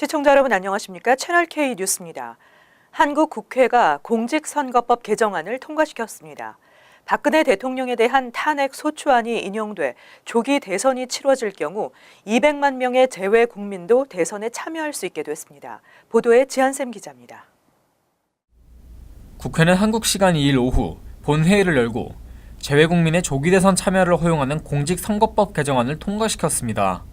시청자 여러분 안녕하십니까? 채널K 뉴스입니다. 한국 국회가 공직선거법 개정안을 통과시켰습니다. 박근혜 대통령에 대한 탄핵 소추안이 인용돼 조기 대선이 치러질 경우 200만 명의 재외 국민도 대선에 참여할 수 있게 됐습니다. 보도에 지한샘 기자입니다. 국회는 한국 시간 2일 오후 본회의를 열고 재외 국민의 조기 대선 참여를 허용하는 공직선거법 개정안을 통과시켰습니다.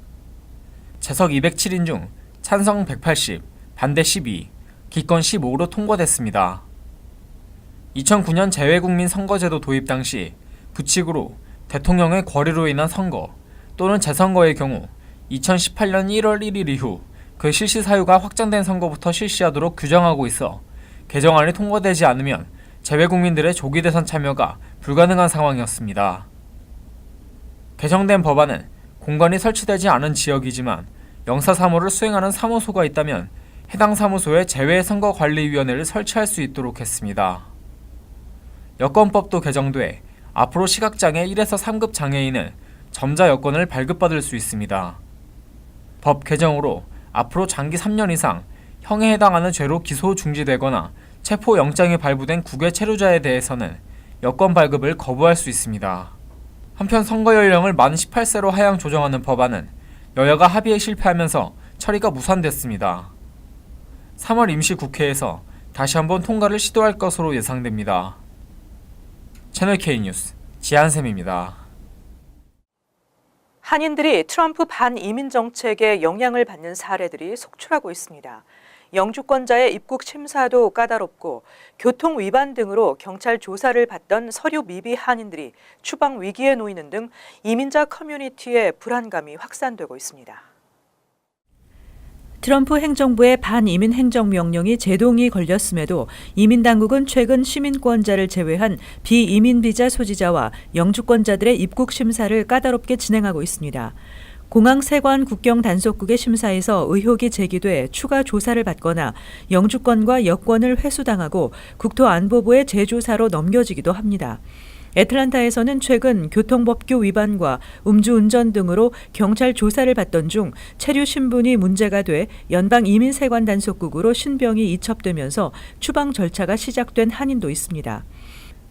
재석 207인 중 찬성 180, 반대 12, 기권 15로 통과됐습니다. 2009년 재외국민 선거제도 도입 당시 부칙으로 대통령의 권리로 인한 선거 또는 재선거의 경우 2018년 1월 1일 이후 그 실시 사유가 확정된 선거부터 실시하도록 규정하고 있어 개정안이 통과되지 않으면 재외국민들의 조기 대선 참여가 불가능한 상황이었습니다. 개정된 법안은 공간이 설치되지 않은 지역이지만 영사 사무를 수행하는 사무소가 있다면 해당 사무소에 재외선거관리위원회를 설치할 수 있도록 했습니다. 여권법도 개정돼 앞으로 시각장애 1에서 3급 장애인은 점자 여권을 발급받을 수 있습니다. 법 개정으로 앞으로 장기 3년 이상 형에 해당하는 죄로 기소 중지되거나 체포영장이 발부된 국외 체류자에 대해서는 여권 발급을 거부할 수 있습니다. 한편 선거 연령을 만 18세로 하향 조정하는 법안은 여야가 합의에 실패하면서 처리가 무산됐습니다. 3월 임시국회에서 다시 한번 통과를 시도할 것으로 예상됩니다. 채널K 뉴스 지한샘입니다. 한인들이 트럼프 반이민 정책에 영향을 받는 사례들이 속출하고 있습니다. 영주권자의 입국 심사도 까다롭고 교통 위반 등으로 경찰 조사를 받던 서류 미비 한인들이 추방 위기에 놓이는 등 이민자 커뮤니티의 불안감이 확산되고 있습니다. 트럼프 행정부의 반이민 행정명령이 제동이 걸렸음에도 이민당국은 최근 시민권자를 제외한 비이민 비자 소지자와 영주권자들의 입국 심사를 까다롭게 진행하고 있습니다. 공항 세관 국경 단속국의 심사에서 의혹이 제기돼 추가 조사를 받거나 영주권과 여권을 회수당하고 국토안보부의 재조사로 넘겨지기도 합니다. 애틀랜타에서는 최근 교통법규 위반과 음주운전 등으로 경찰 조사를 받던 중 체류 신분이 문제가 돼 연방이민세관 단속국으로 신병이 이첩되면서 추방 절차가 시작된 한인도 있습니다.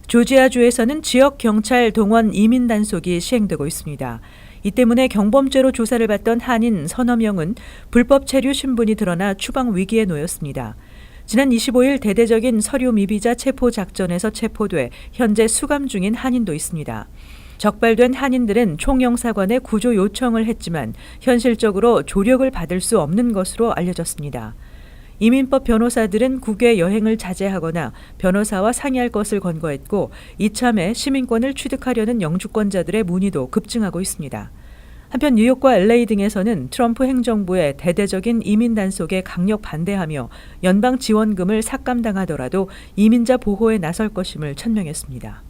조지아주에서는 지역 경찰 동원 이민 단속이 시행되고 있습니다. 이 때문에 경범죄로 조사를 받던 한인 서너 명은 불법 체류 신분이 드러나 추방 위기에 놓였습니다. 지난 25일 대대적인 서류 미비자 체포 작전에서 체포돼 현재 수감 중인 한인도 있습니다. 적발된 한인들은 총영사관에 구조 요청을 했지만 현실적으로 조력을 받을 수 없는 것으로 알려졌습니다. 이민법 변호사들은 국외 여행을 자제하거나 변호사와 상의할 것을 권고했고 이참에 시민권을 취득하려는 영주권자들의 문의도 급증하고 있습니다. 한편 뉴욕과 LA 등에서는 트럼프 행정부의 대대적인 이민 단속에 강력 반대하며 연방 지원금을 삭감당하더라도 이민자 보호에 나설 것임을 천명했습니다.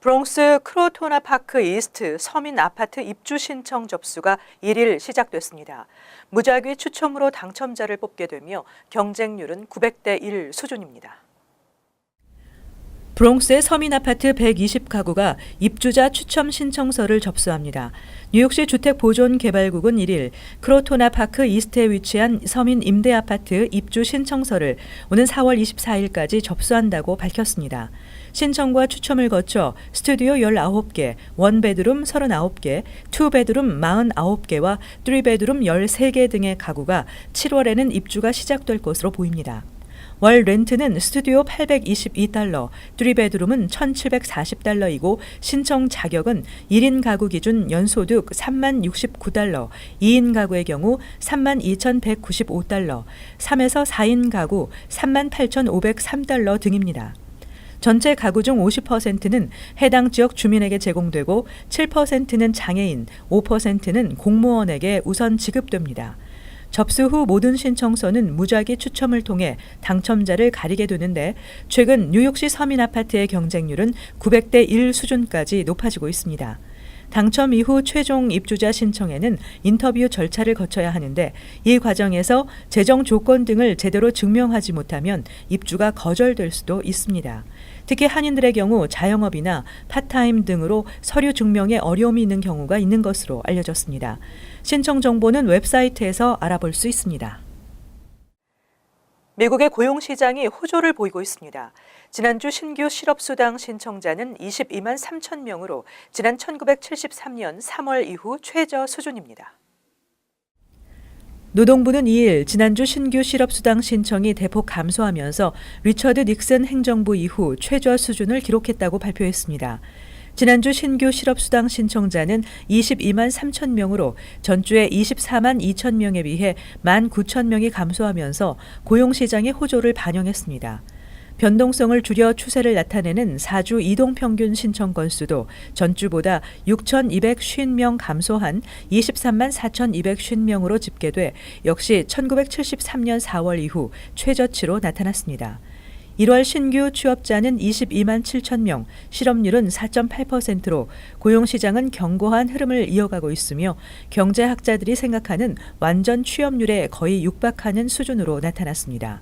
브롱스 크로토나 파크 이스트 서민 아파트 입주 신청 접수가 1일 시작됐습니다. 무작위 추첨으로 당첨자를 뽑게 되며 경쟁률은 900대 1 수준입니다. 브롱스의 서민 아파트 120가구가 입주자 추첨 신청서를 접수합니다. 뉴욕시 주택보존개발국은 1일 크로토나 파크 이스트에 위치한 서민 임대 아파트 입주 신청서를 오는 4월 24일까지 접수한다고 밝혔습니다. 신청과 추첨을 거쳐 스튜디오 19개, 원베드룸 39개, 투베드룸 49개와 3베드룸 13개 등의 가구가 7월에는 입주가 시작될 것으로 보입니다. 월 렌트는 스튜디오 $822, 3베드룸은 $1,740이고 신청 자격은 1인 가구 기준 연소득 $30,069, 2인 가구의 경우 $32,195, 3에서 4인 가구 $38,503 등입니다. 전체 가구 중 50%는 해당 지역 주민에게 제공되고 7%는 장애인, 5%는 공무원에게 우선 지급됩니다. 접수 후 모든 신청서는 무작위 추첨을 통해 당첨자를 가리게 되는데 최근 뉴욕시 서민 아파트의 경쟁률은 900대 1 수준까지 높아지고 있습니다. 당첨 이후 최종 입주자 신청에는 인터뷰 절차를 거쳐야 하는데 이 과정에서 재정 조건 등을 제대로 증명하지 못하면 입주가 거절될 수도 있습니다. 특히 한인들의 경우 자영업이나 파타임 등으로 서류 증명에 어려움이 있는 경우가 있는 것으로 알려졌습니다. 신청 정보는 웹사이트에서 알아볼 수 있습니다. 미국의 고용시장이 호조를 보이고 있습니다. 지난주 신규 실업수당 신청자는 22만 3천 명으로 지난 1973년 3월 이후 최저 수준입니다. 노동부는 2일 지난주 신규 실업수당 신청이 대폭 감소하면서 리처드 닉슨 행정부 이후 최저 수준을 기록했다고 발표했습니다. 지난주 신규 실업수당 신청자는 22만 3천 명으로 전주에 24만 2천 명에 비해 1만 9천 명이 감소하면서 고용시장의 호조를 반영했습니다. 변동성을 줄여 추세를 나타내는 4주 이동평균 신청 건수도 전주보다 6,250명 감소한 23만 4,250명으로 집계돼 역시 1973년 4월 이후 최저치로 나타났습니다. 1월 신규 취업자는 22만 7천 명, 실업률은 4.8%로 고용시장은 견고한 흐름을 이어가고 있으며 경제학자들이 생각하는 완전 취업률에 거의 육박하는 수준으로 나타났습니다.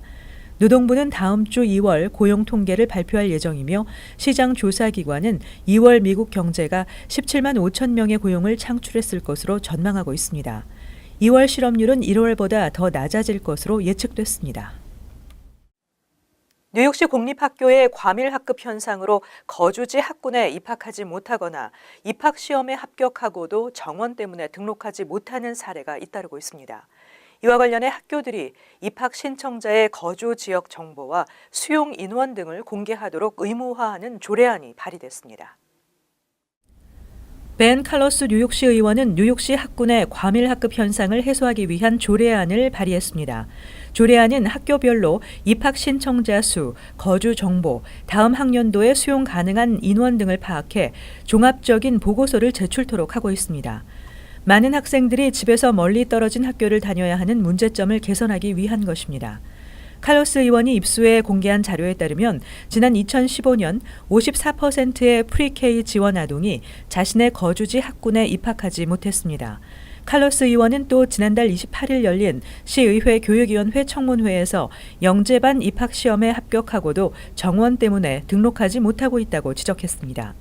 노동부는 다음 주 2월 고용 통계를 발표할 예정이며 시장 조사기관은 2월 미국 경제가 17만 5천 명의 고용을 창출했을 것으로 전망하고 있습니다. 2월 실업률은 1월보다 더 낮아질 것으로 예측됐습니다. 뉴욕시 공립학교의 과밀학급 현상으로 거주지 학군에 입학하지 못하거나 입학시험에 합격하고도 정원 때문에 등록하지 못하는 사례가 잇따르고 있습니다. 이와 관련해 학교들이 입학 신청자의 거주 지역 정보와 수용 인원 등을 공개하도록 의무화하는 조례안이 발의됐습니다. 벤 칼러스 뉴욕시 의원은 뉴욕시 학군의 과밀학급 현상을 해소하기 위한 조례안을 발의했습니다. 조례안은 학교별로 입학 신청자 수, 거주 정보, 다음 학년도에 수용 가능한 인원 등을 파악해 종합적인 보고서를 제출토록 하고 있습니다. 많은 학생들이 집에서 멀리 떨어진 학교를 다녀야 하는 문제점을 개선하기 위한 것입니다. 칼로스 의원이 입수해 공개한 자료에 따르면 지난 2015년 54%의 프리-K 지원 아동이 자신의 거주지 학군에 입학하지 못했습니다. 칼로스 의원은 또 지난달 28일 열린 시의회 교육위원회 청문회에서 영재반 입학시험에 합격하고도 정원 때문에 등록하지 못하고 있다고 지적했습니다.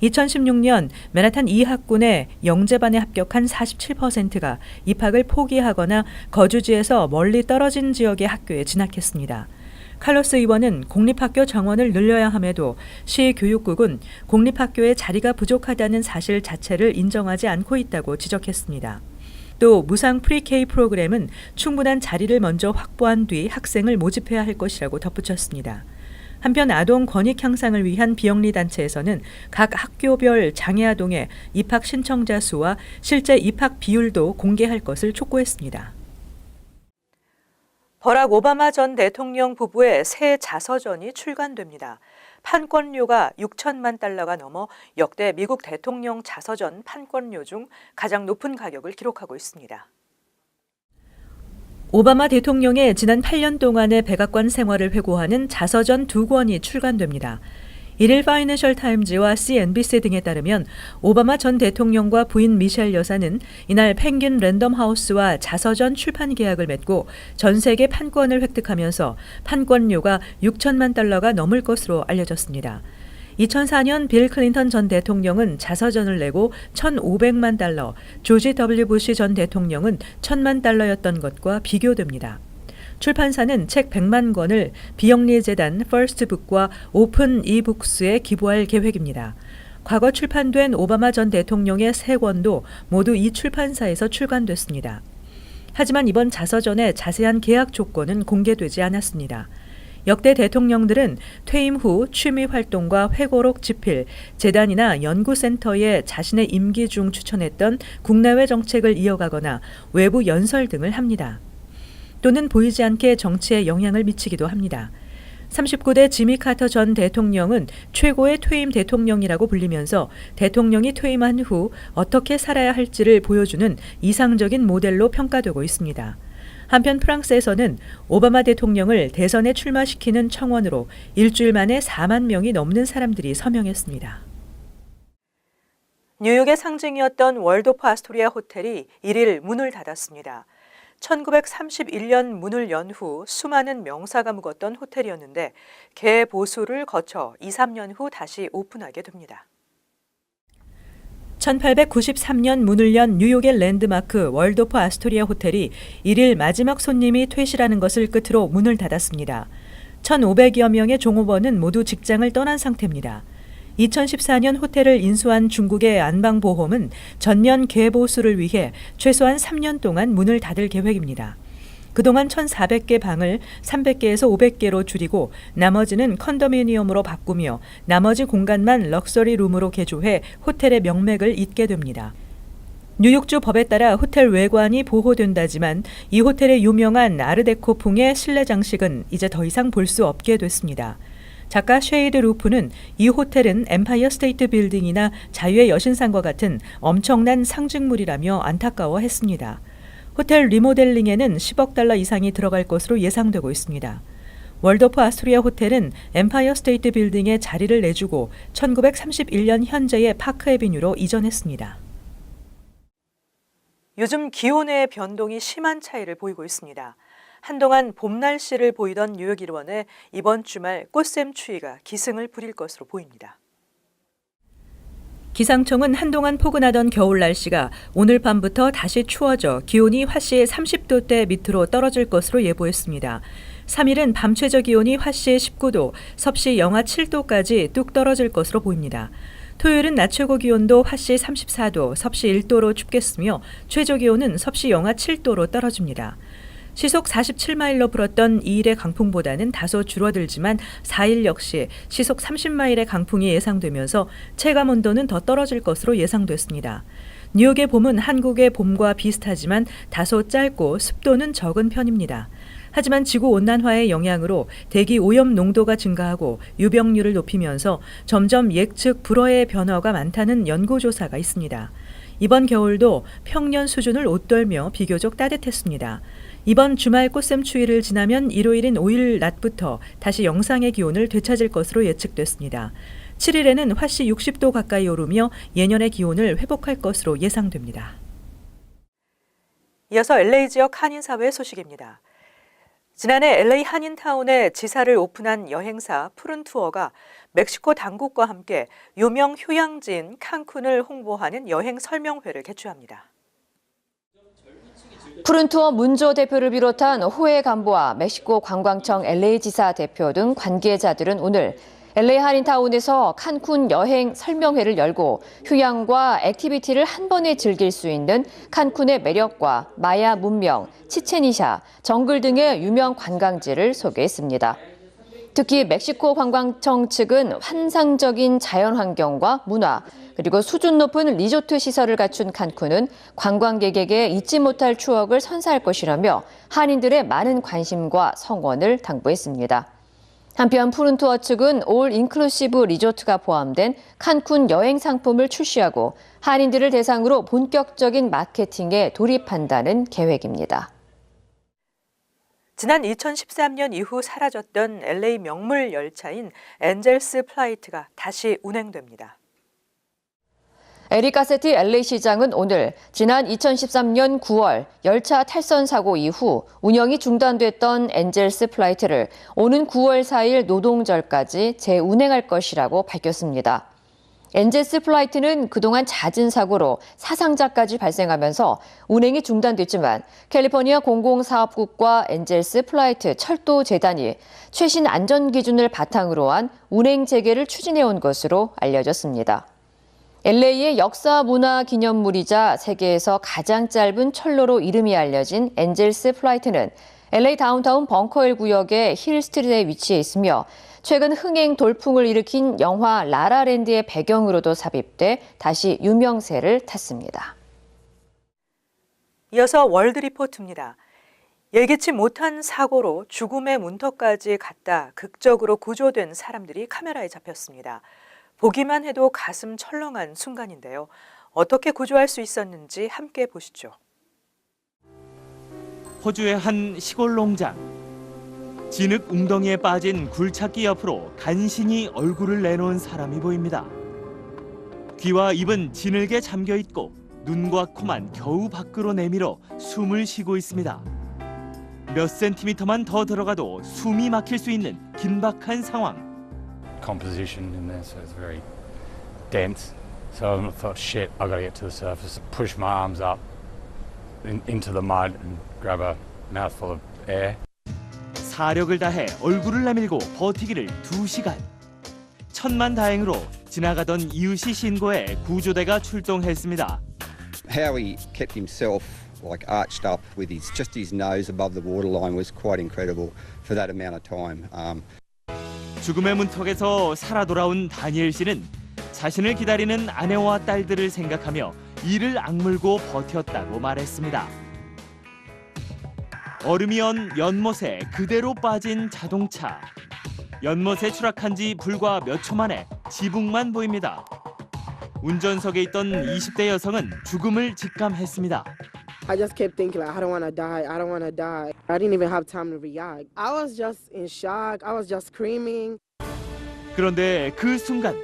2016년 맨하탄 2학군의 영재반에 합격한 47%가 입학을 포기하거나 거주지에서 멀리 떨어진 지역의 학교에 진학했습니다. 칼로스 의원은 공립학교 정원을 늘려야 함에도 시 교육국은 공립학교에 자리가 부족하다는 사실 자체를 인정하지 않고 있다고 지적했습니다. 또 무상 프리-K 프로그램은 충분한 자리를 먼저 확보한 뒤 학생을 모집해야 할 것이라고 덧붙였습니다. 한편 아동 권익 향상을 위한 비영리 단체에서는 각 학교별 장애 아동의 입학 신청자 수와 실제 입학 비율도 공개할 것을 촉구했습니다. 버락 오바마 전 대통령 부부의 새 자서전이 출간됩니다. 판권료가 6천만 달러가 넘어 역대 미국 대통령 자서전 판권료 중 가장 높은 가격을 기록하고 있습니다. 오바마 대통령의 지난 8년 동안의 백악관 생활을 회고하는 자서전 2권이 출간됩니다. 1일 파이낸셜 타임즈와 CNBC 등에 따르면 오바마 전 대통령과 부인 미셸 여사는 이날 펭귄 랜덤 하우스와 자서전 출판 계약을 맺고 전 세계 판권을 획득하면서 판권료가 6천만 달러가 넘을 것으로 알려졌습니다. 2004년 빌 클린턴 전 대통령은 자서전을 내고 1,500만 달러, 조지 W. 부시 전 대통령은 1,000만 달러였던 것과 비교됩니다. 출판사는 책 100만 권을 비영리 재단 퍼스트북과 오픈 이북스에 기부할 계획입니다. 과거 출판된 오바마 전 대통령의 3권도 모두 이 출판사에서 출간됐습니다. 하지만 이번 자서전의 자세한 계약 조건은 공개되지 않았습니다. 역대 대통령들은 퇴임 후 취미 활동과 회고록 집필, 재단이나 연구센터에 자신의 임기 중 추천했던 국내외 정책을 이어가거나 외부 연설 등을 합니다. 또는 보이지 않게 정치에 영향을 미치기도 합니다. 39대 지미 카터 전 대통령은 최고의 퇴임 대통령이라고 불리면서 대통령이 퇴임한 후 어떻게 살아야 할지를 보여주는 이상적인 모델로 평가되고 있습니다. 한편 프랑스에서는 오바마 대통령을 대선에 출마시키는 청원으로 일주일 만에 4만 명이 넘는 사람들이 서명했습니다. 뉴욕의 상징이었던 월도프 아스토리아 호텔이 1일 문을 닫았습니다. 1931년 문을 연 후 수많은 명사가 묵었던 호텔이었는데 개보수를 거쳐 2, 3년 후 다시 오픈하게 됩니다. 1893년 문을 연 뉴욕의 랜드마크 월도프 아스토리아 호텔이 1일 마지막 손님이 퇴실하는 것을 끝으로 문을 닫았습니다. 1,500여 명의 종업원은 모두 직장을 떠난 상태입니다. 2014년 호텔을 인수한 중국의 안방보험은 전면 개보수를 위해 최소한 3년 동안 문을 닫을 계획입니다. 그동안 1,400개 방을 300개에서 500개로 줄이고 나머지는 컨도미니엄으로 바꾸며 나머지 공간만 럭셔리 룸으로 개조해 호텔의 명맥을 잇게 됩니다. 뉴욕주 법에 따라 호텔 외관이 보호된다지만 이 호텔의 유명한 아르데코풍의 실내 장식은 이제 더 이상 볼 수 없게 됐습니다. 작가 쉐이드 루프는 이 호텔은 엠파이어 스테이트 빌딩이나 자유의 여신상과 같은 엄청난 상징물이라며 안타까워했습니다. 호텔 리모델링에는 10억 달러 이상이 들어갈 것으로 예상되고 있습니다. 월도프 아스토리아 호텔은 엠파이어 스테이트 빌딩에 자리를 내주고 1931년 현재의 파크 애비뉴로 이전했습니다. 요즘 기온의 변동이 심한 차이를 보이고 있습니다. 한동안 봄 날씨를 보이던 뉴욕 일원에 이번 주말 꽃샘 추위가 기승을 부릴 것으로 보입니다. 기상청은 한동안 포근하던 겨울 날씨가 오늘 밤부터 다시 추워져 기온이 화씨 30도대 밑으로 떨어질 것으로 예보했습니다. 3일은 밤 최저 기온이 화씨 19도, 섭씨 영하 7도까지 뚝 떨어질 것으로 보입니다. 토요일은 낮 최고 기온도 화씨 34도, 섭씨 1도로 춥겠으며 최저 기온은 섭씨 영하 7도로 떨어집니다. 시속 47마일로 불었던 2일의 강풍보다는 다소 줄어들지만 4일 역시 시속 30마일의 강풍이 예상되면서 체감 온도는 더 떨어질 것으로 예상됐습니다. 뉴욕의 봄은 한국의 봄과 비슷하지만 다소 짧고 습도는 적은 편입니다. 하지만 지구온난화의 영향으로 대기 오염 농도가 증가하고 유병률을 높이면서 점점 예측 불허의 변화가 많다는 연구조사가 있습니다. 이번 겨울도 평년 수준을 웃돌며 비교적 따뜻했습니다. 이번 주말 꽃샘 추위를 지나면 일요일인 5일 낮부터 다시 영상의 기온을 되찾을 것으로 예측됐습니다. 7일에는 화씨 60도 가까이 오르며 예년의 기온을 회복할 것으로 예상됩니다. 이어서 LA 지역 한인사회 소식입니다. 지난해 LA 한인타운에 지사를 오픈한 여행사 푸른투어가 멕시코 당국과 함께 유명 휴양지인 칸쿤을 홍보하는 여행 설명회를 개최합니다. 푸른투어 문조 대표를 비롯한 호혜 간부와 멕시코 관광청 LA 지사 대표 등 관계자들은 오늘 LA 한인타운에서 칸쿤 여행 설명회를 열고 휴양과 액티비티를 한 번에 즐길 수 있는 칸쿤의 매력과 마야 문명, 치첸이샤, 정글 등의 유명 관광지를 소개했습니다. 특히 멕시코 관광청 측은 환상적인 자연환경과 문화, 그리고 수준 높은 리조트 시설을 갖춘 칸쿤은 관광객에게 잊지 못할 추억을 선사할 것이라며 한인들의 많은 관심과 성원을 당부했습니다. 한편 푸른투어 측은 올 인클루시브 리조트가 포함된 칸쿤 여행 상품을 출시하고 한인들을 대상으로 본격적인 마케팅에 돌입한다는 계획입니다. 지난 2013년 이후 사라졌던 LA 명물 열차인 엔젤스 플라이트가 다시 운행됩니다. 에릭 가세티 LA 시장은 오늘 지난 2013년 9월 열차 탈선 사고 이후 운영이 중단됐던 엔젤스 플라이트를 오는 9월 4일 노동절까지 재운행할 것이라고 밝혔습니다. 엔젤스 플라이트는 그동안 잦은 사고로 사상자까지 발생하면서 운행이 중단됐지만 캘리포니아 공공사업국과 엔젤스 플라이트 철도재단이 최신 안전기준을 바탕으로 한 운행 재개를 추진해온 것으로 알려졌습니다. LA의 역사 문화 기념물이자 세계에서 가장 짧은 철로로 이름이 알려진 엔젤스 플라이트는 LA 다운타운 벙커힐 구역의 힐 스트리트에 위치해 있으며 최근 흥행 돌풍을 일으킨 영화 라라랜드의 배경으로도 삽입돼 다시 유명세를 탔습니다. 이어서 월드 리포트입니다. 예기치 못한 사고로 죽음의 문턱까지 갔다 극적으로 구조된 사람들이 카메라에 잡혔습니다. 보기만 해도 가슴 철렁한 순간인데요. 어떻게 구조할 수 있었는지 함께 보시죠. 호주의 한 시골 농장. 진흙 웅덩이에 빠진 굴착기 옆으로 간신히 얼굴을 내놓은 사람이 보입니다. 귀와 입은 진흙에 잠겨 있고 눈과 코만 겨우 밖으로 내밀어 숨을 쉬고 있습니다. 몇 센티미터만 더 들어가도 숨이 막힐 수 있는 긴박한 상황. Composition in there, so it's very dense. So I thought, shit, I got to get to the surface. Push my arms up into the mud and grab a mouthful of air. 사력을 다해 얼굴을 내밀고 버티기를 2시간. 천만다행으로 지나가던 이웃이 신고해 구조대가 출동했습니다. How he kept himself like arched up with just his nose above the waterline was quite incredible for that amount of time. 죽음의 문턱에서 살아 돌아온 다니엘 씨는 자신을 기다리는 아내와 딸들을 생각하며 이를 악물고 버텼다고 말했습니다. 얼음이 언 연못에 그대로 빠진 자동차. 연못에 추락한 지 불과 몇 초 만에 지붕만 보입니다. 운전석에 있던 20대 여성은 죽음을 직감했습니다. I just kept thinking, like, I don't want to die. I don't want to die. I didn't even have time to react. I was just in shock. I was just screaming. 그런데 그 순간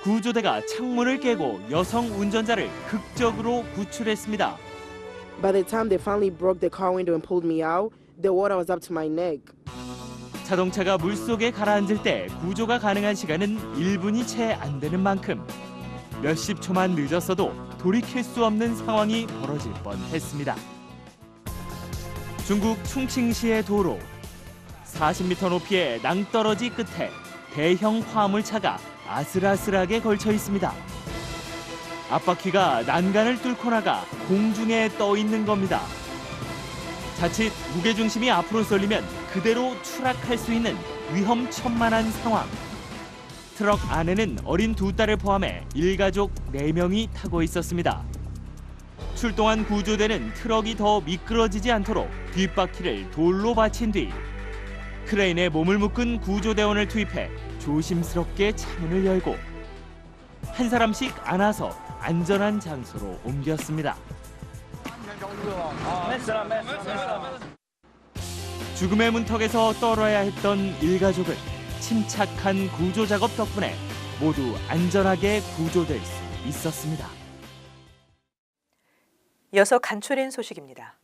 구조대가 창문을 깨고 여성 운전자를 극적으로 구출했습니다. By the time they finally broke the car window and pulled me out, the water was up to my neck. 자동차가 물속에 가라앉을 때 구조가 가능한 시간은 1분이 채 안 되는 만큼 몇십 초만 늦었어도 돌이킬 수 없는 상황이 벌어질 뻔했습니다. 중국 충칭시의 도로. 40m 높이의 낭떠러지 끝에 대형 화물차가 아슬아슬하게 걸쳐 있습니다. 앞바퀴가 난간을 뚫고 나가 공중에 떠 있는 겁니다. 자칫 무게중심이 앞으로 쏠리면 그대로 추락할 수 있는 위험천만한 상황. 트럭 안에는 어린 2딸을 포함해 일가족 4명이 타고 있었습니다. 출동한 구조대는 트럭이 더 미끄러지지 않도록 뒷바퀴를 돌로 받친 뒤 크레인에 몸을 묶은 구조대원을 투입해 조심스럽게 차문을 열고 한 사람씩 안아서 안전한 장소로 옮겼습니다. 죽음의 문턱에서 떨어야 했던 일가족은 침착한 구조 작업 덕분에 모두 안전하게 구조될 수 있었습니다. 이어서 간추린 소식입니다.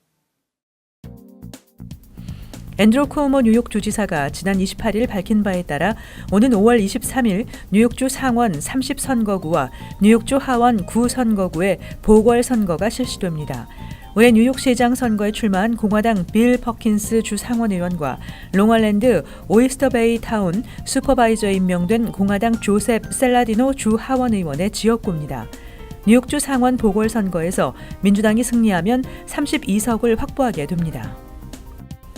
앤드루 쿠오모 뉴욕 주지사가 지난 28일 밝힌 바에 따라 오는 5월 23일 뉴욕주 상원 30선거구와 뉴욕주 하원 9선거구의 보궐선거가 실시됩니다. 올해 뉴욕시장 선거에 출마한 공화당 빌 퍼킨스 주 상원의원과 롱알랜드 오이스터베이 타운 슈퍼바이저에 임명된 공화당 조셉 셀라디노 주 하원의원의 지역구입니다. 뉴욕주 상원 보궐선거에서 민주당이 승리하면 32석을 확보하게 됩니다.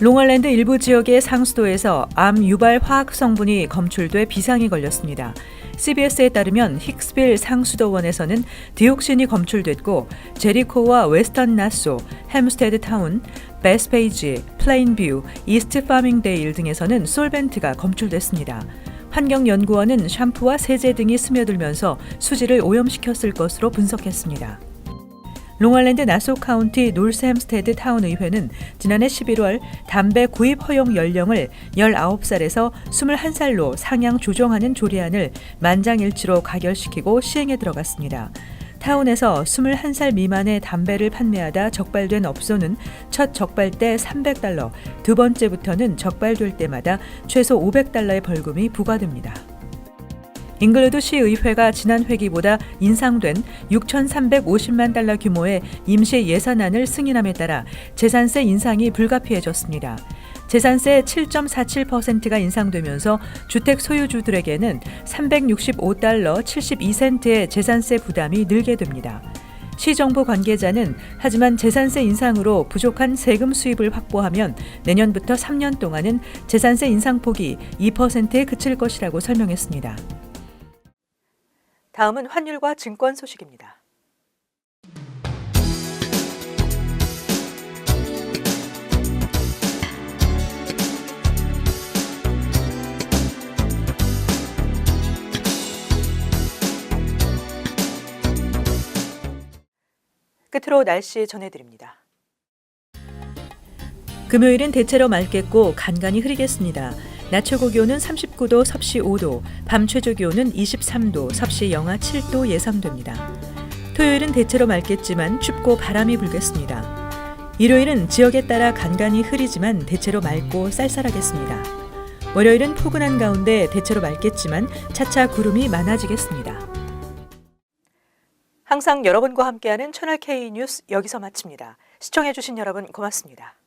롱알랜드 일부 지역의 상수도에서 암 유발 화학 성분이 검출돼 비상이 걸렸습니다. CBS에 따르면 힉스빌 상수도원에서는 디옥신이 검출됐고 제리코와 웨스턴 나소, 햄스테드 타운, 베스페이지, 플레인뷰, 이스트 파밍데일 등에서는 솔벤트가 검출됐습니다. 환경연구원은 샴푸와 세제 등이 스며들면서 수질을 오염시켰을 것으로 분석했습니다. 롱알랜드 나소 카운티 놀스햄스테드 타운 의회는 지난해 11월 담배 구입 허용 연령을 19살에서 21살로 상향 조정하는 조례안을 만장일치로 가결시키고 시행에 들어갔습니다. 타운에서 21살 미만의 담배를 판매하다 적발된 업소는 첫 적발 때 $300, 두 번째부터는 적발될 때마다 최소 $500의 벌금이 부과됩니다. 잉글리드 시의회가 지난 회기보다 인상된 $6,350만 규모의 임시 예산안을 승인함에 따라 재산세 인상이 불가피해졌습니다. 재산세 7.47%가 인상되면서 주택 소유주들에게는 $365 72센트의 재산세 부담이 늘게 됩니다. 시정부 관계자는 하지만 재산세 인상으로 부족한 세금 수입을 확보하면 내년부터 3년 동안은 재산세 인상폭이 2%에 그칠 것이라고 설명했습니다. 다음은 환율과 증권 소식입니다. 끝으로 날씨 전해드립니다. 금요일은 대체로 맑겠고 간간히 흐리겠습니다. 낮 최고 기온은 39도, 섭씨 5도, 밤 최저 기온은 23도, 섭씨 영하 7도 예상됩니다. 토요일은 대체로 맑겠지만 춥고 바람이 불겠습니다. 일요일은 지역에 따라 간간히 흐리지만 대체로 맑고 쌀쌀하겠습니다. 월요일은 포근한 가운데 대체로 맑겠지만 차차 구름이 많아지겠습니다. 항상 여러분과 함께하는 채널K 뉴스 여기서 마칩니다. 시청해주신 여러분 고맙습니다.